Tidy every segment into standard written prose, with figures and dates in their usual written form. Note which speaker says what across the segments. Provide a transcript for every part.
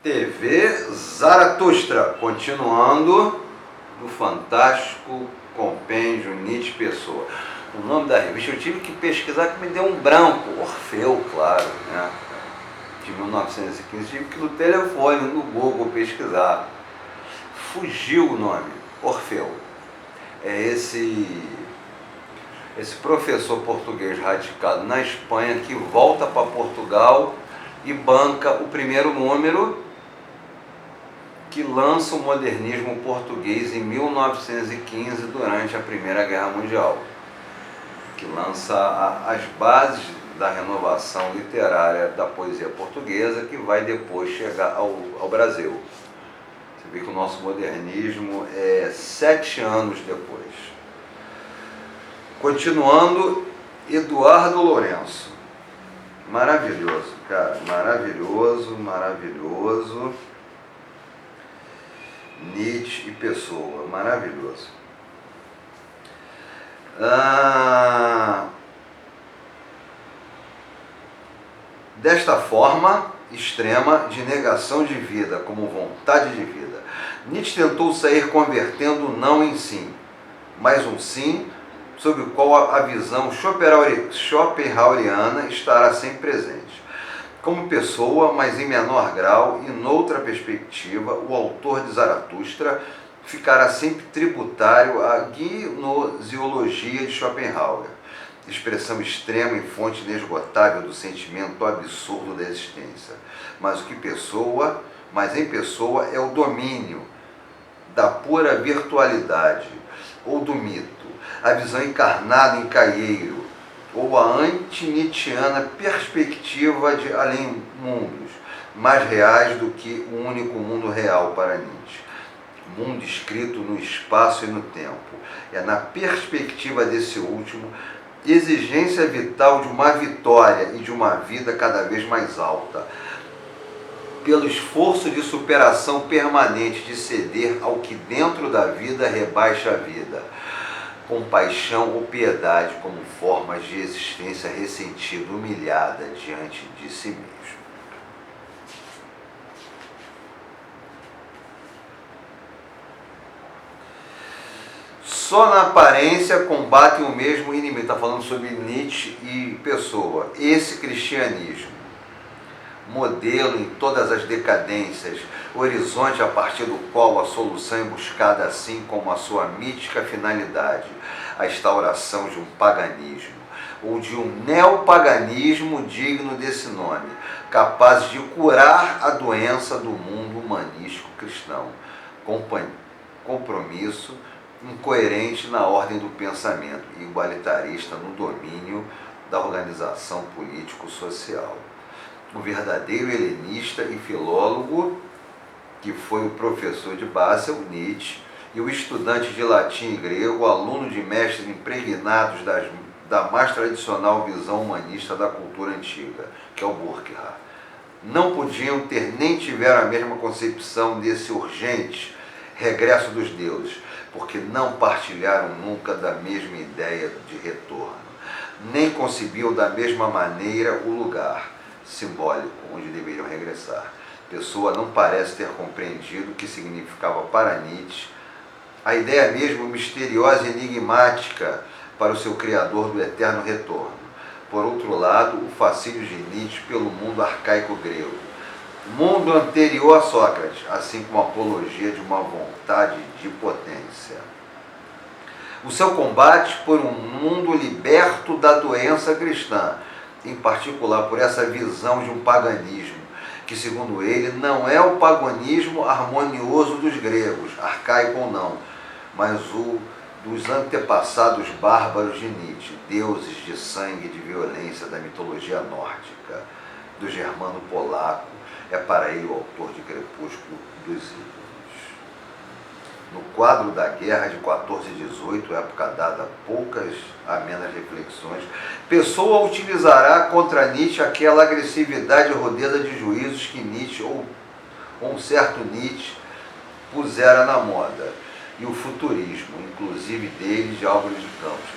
Speaker 1: TV Zaratustra, continuando do fantástico compêndio Nietzsche Pessoa. O nome da revista eu tive que pesquisar, que me deu um branco. Orfeu, claro, né? De 1915, tive que no telefone, no Google, pesquisar. Fugiu o nome, Orfeu. É esse professor português radicado na Espanha que volta para Portugal e banca o primeiro número que lança o modernismo português em 1915, durante a Primeira Guerra Mundial, que lança as bases da renovação literária da poesia portuguesa, que vai depois chegar ao Brasil. Você vê que o nosso modernismo é 7 anos depois. Continuando, Eduardo Lourenço. Maravilhoso, cara, maravilhoso, maravilhoso. Nietzsche e Pessoa, maravilhoso. Desta forma extrema de negação de vida como vontade de vida, Nietzsche tentou sair convertendo o não em sim, mas um sim sobre o qual a visão schopenhaueriana estará sempre presente. Como pessoa, mas em menor grau e noutra perspectiva, o autor de Zaratustra ficará sempre tributário à gnoseologia de Schopenhauer, expressão extrema e fonte inesgotável do sentimento absurdo da existência. Mas em pessoa é o domínio da pura virtualidade, ou do mito, a visão encarnada em Caieiro, ou a anti-nietzschiana perspectiva de além-mundos, mais reais do que o único mundo real para Nietzsche. Mundo escrito no espaço e no tempo. É na perspectiva desse último, exigência vital de uma vitória e de uma vida cada vez mais alta, pelo esforço de superação permanente de ceder ao que dentro da vida rebaixa a vida, compaixão ou piedade como formas de existência ressentida, humilhada diante de si mesmo. Só na aparência combatem o mesmo inimigo. Está falando sobre Nietzsche e Pessoa. Esse cristianismo, modelo em todas as decadências, horizonte a partir do qual a solução é buscada, assim como a sua mítica finalidade, a instauração de um paganismo, ou de um neopaganismo digno desse nome, capaz de curar a doença do mundo humanístico cristão, compromisso incoerente na ordem do pensamento e igualitarista no domínio da organização político-social. O verdadeiro helenista e filólogo, que foi o professor de Basel, Nietzsche, e o estudante de latim e grego, aluno de mestres impregnados da mais tradicional visão humanista da cultura antiga, que é o Burckhardt, não podiam ter nem tiveram a mesma concepção desse urgente regresso dos deuses, porque não partilharam nunca da mesma ideia de retorno, nem concebiam da mesma maneira o lugar simbólico onde deveriam regressar. Pessoa não parece ter compreendido o que significava para Nietzsche a ideia mesmo misteriosa e enigmática para o seu criador do eterno retorno. Por outro lado, o fascínio de Nietzsche pelo mundo arcaico grego, mundo anterior a Sócrates, assim como a apologia de uma vontade de potência. O seu combate por um mundo liberto da doença cristã, em particular por essa visão de um paganismo, que segundo ele não é o paganismo harmonioso dos gregos, arcaico ou não, mas o dos antepassados bárbaros de Nietzsche, deuses de sangue e de violência da mitologia nórdica, do germano polaco, é para ele o autor de Crepúsculo dos Ídolos. No quadro da guerra de 14 e 18, época dada a poucas amenas reflexões, Pessoa utilizará contra Nietzsche aquela agressividade rodada de juízos que Nietzsche, ou um certo Nietzsche, pusera na moda, e o futurismo, inclusive dele, de Álvares de Campos,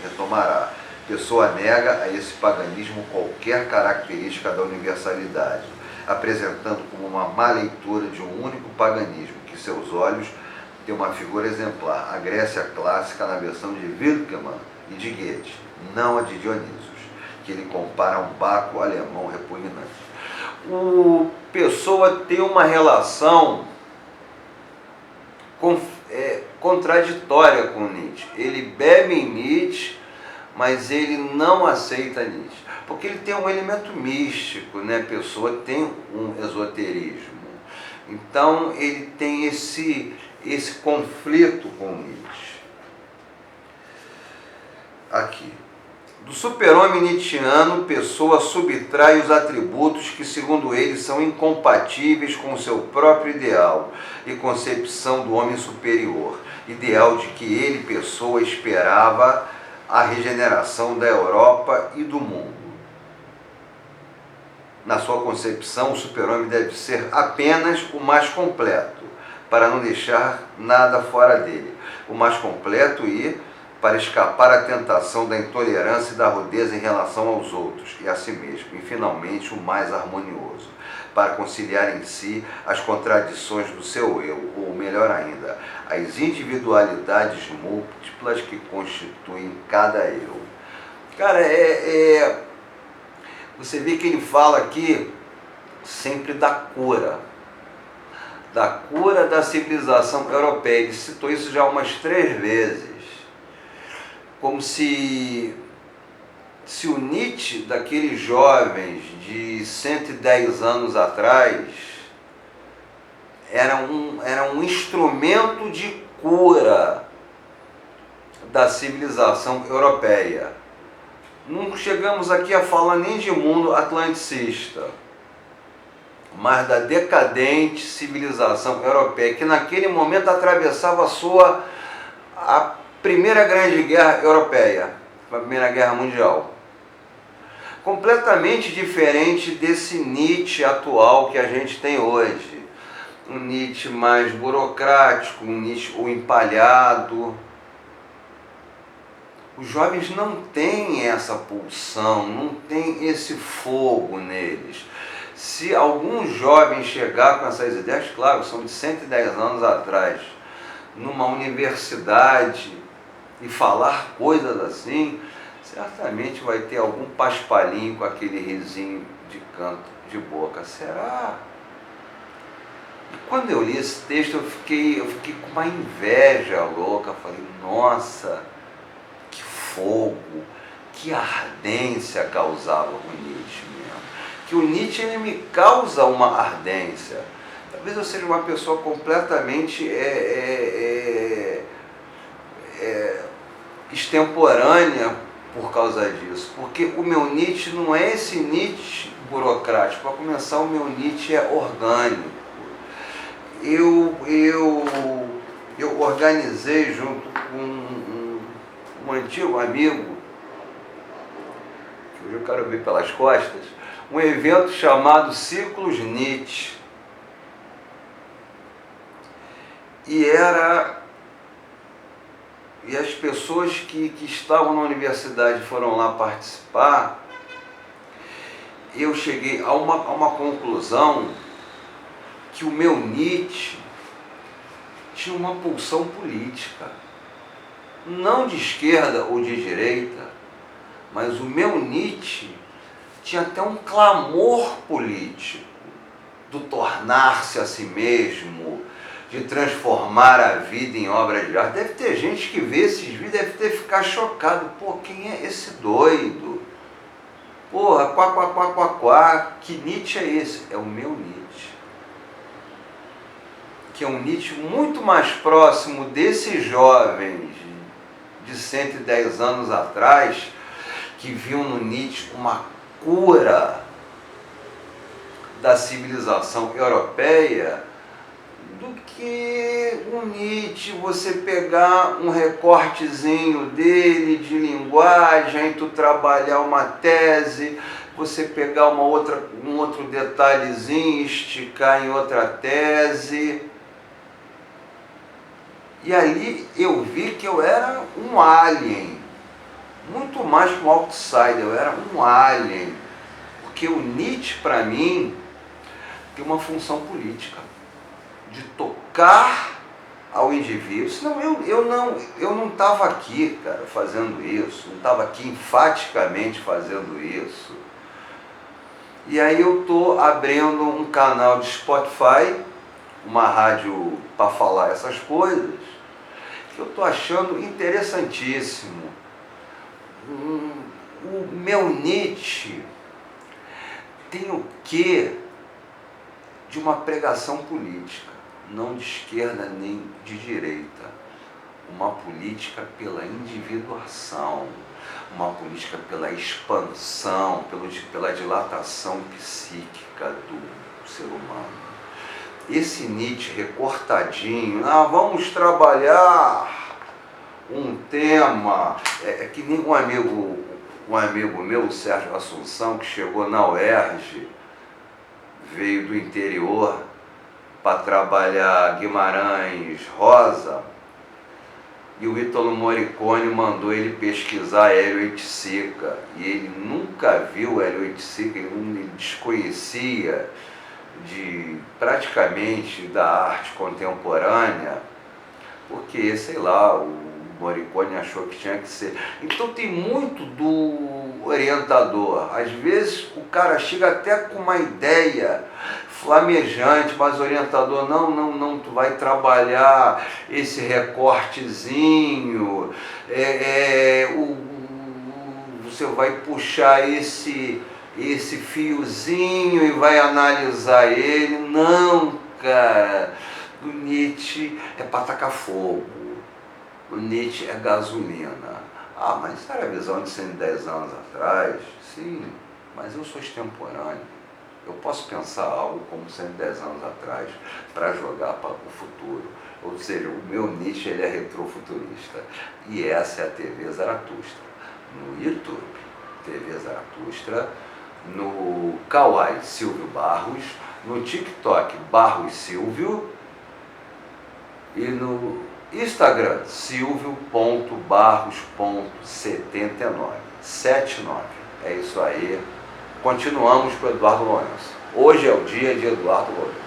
Speaker 1: retomará. Pessoa nega a esse paganismo qualquer característica da universalidade, apresentando como uma má leitura de um único paganismo, que seus olhos têm uma figura exemplar, a Grécia clássica na versão de Winckelmann e de Goethe, não a de Dionisos, que ele compara a um Baco alemão repugnante. O Pessoa tem uma relação contraditória com Nietzsche. Ele bebe em Nietzsche, mas ele não aceita Nietzsche, porque ele tem um elemento místico, né? Pessoa tem um esoterismo. Então ele tem esse conflito com Nietzsche. Aqui. Do super-homem nietzschiano, Pessoa subtrai os atributos que, segundo ele, são incompatíveis com o seu próprio ideal e concepção do homem superior, ideal de que ele, Pessoa, esperava a regeneração da Europa e do mundo. Na sua concepção, o super-homem deve ser apenas o mais completo, para não deixar nada fora dele. O mais completo e para escapar à tentação da intolerância e da rudeza em relação aos outros e a si mesmo, e finalmente o mais harmonioso, para conciliar em si as contradições do seu eu, ou melhor ainda, as individualidades múltiplas que constituem cada eu. Cara, você vê que ele fala aqui sempre da cura da civilização europeia. Ele citou isso já umas 3 vezes. Como se o Nietzsche, daqueles jovens de 110 anos atrás, era um instrumento de cura da civilização europeia. Não chegamos aqui a falar nem de mundo atlanticista, mas da decadente civilização europeia, que naquele momento atravessava a Primeira Grande Guerra Europeia, a Primeira Guerra Mundial. Completamente diferente desse Nietzsche atual que a gente tem hoje. Um Nietzsche mais burocrático, um Nietzsche empalhado. Os jovens não têm essa pulsão, não tem esse fogo neles. Se algum jovem chegar com essas ideias, claro, são de 110 anos atrás, numa universidade, e falar coisas assim, certamente vai ter algum paspalinho com aquele risinho de canto de boca. Será? E quando eu li esse texto, eu fiquei com uma inveja louca. Falei, nossa, que fogo, que ardência causava o Nietzsche mesmo. Que o Nietzsche ele me causa uma ardência. Talvez eu seja uma pessoa completamente extemporânea por causa disso, porque o meu Nietzsche não é esse Nietzsche burocrático. Para começar, o meu Nietzsche é orgânico. Eu organizei junto com um antigo amigo, que hoje eu quero ver pelas costas, um evento chamado Ciclos Nietzsche. E as pessoas que estavam na universidade foram lá participar. Eu cheguei a uma conclusão que o meu Nietzsche tinha uma pulsão política, não de esquerda ou de direita, mas o meu Nietzsche tinha até um clamor político do tornar-se a si mesmo, de transformar a vida em obra de arte. Deve ter gente que vê esses vídeos, deve ficar chocado. Pô, quem é esse doido? Porra, quá, que Nietzsche é esse? É o meu Nietzsche. Que é um Nietzsche muito mais próximo desses jovens de 110 anos atrás, que viam no Nietzsche uma cura da civilização europeia, do que o Nietzsche, você pegar um recortezinho dele de linguagem, tu trabalhar uma tese, você pegar um outro detalhezinho, esticar em outra tese. E ali eu vi que eu era um alien, muito mais que um outsider, eu era um alien, porque o Nietzsche, para mim, tem uma função política, de tocar ao indivíduo. Senão eu não estava aqui, cara, fazendo isso, não estava aqui enfaticamente fazendo isso. E aí eu estou abrindo um canal de Spotify, uma rádio para falar essas coisas, que eu estou achando interessantíssimo. O meu Nietzsche tem o quê de uma pregação política, não de esquerda nem de direita. Uma política pela individuação, uma política pela expansão, pela dilatação psíquica do ser humano. Esse Nietzsche recortadinho, vamos trabalhar um tema, que nem um amigo meu, o Sérgio Assunção, que chegou na UERJ, veio do interior para trabalhar Guimarães Rosa, e o Ítalo Morricone mandou ele pesquisar Hélio Oiticica, e ele nunca viu Hélio Oiticica, ele desconhecia praticamente da arte contemporânea, porque, sei lá, o Morricone achou que tinha que ser. Então tem muito do orientador. Às vezes o cara chega até com uma ideia flamejante, mas o orientador, não, tu vai trabalhar esse recortezinho, você vai puxar esse fiozinho e vai analisar ele. Não, cara, o Nietzsche é para tacar fogo, o Nietzsche é gasolina. Mas era a visão de 110 anos atrás? Sim, mas eu sou extemporâneo. Eu posso pensar algo como 110 anos atrás para jogar para o futuro. Ou seja, o meu Nietzsche ele é retrofuturista. E essa é a TV Zaratustra. No YouTube, TV Zaratustra. No Kawaii, Silvio Barros. No TikTok, Barros Silvio. E no Instagram, silvio.barros.79. 79. É isso aí. Continuamos com o Eduardo Lourenço. Hoje é o dia de Eduardo Lourenço.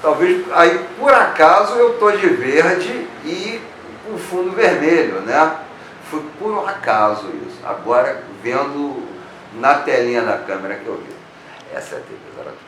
Speaker 1: Talvez, aí por acaso eu estou de verde e com fundo vermelho, né? Foi por um acaso isso. Agora, vendo na telinha da câmera que eu vi. Essa é a TV Zaratustra.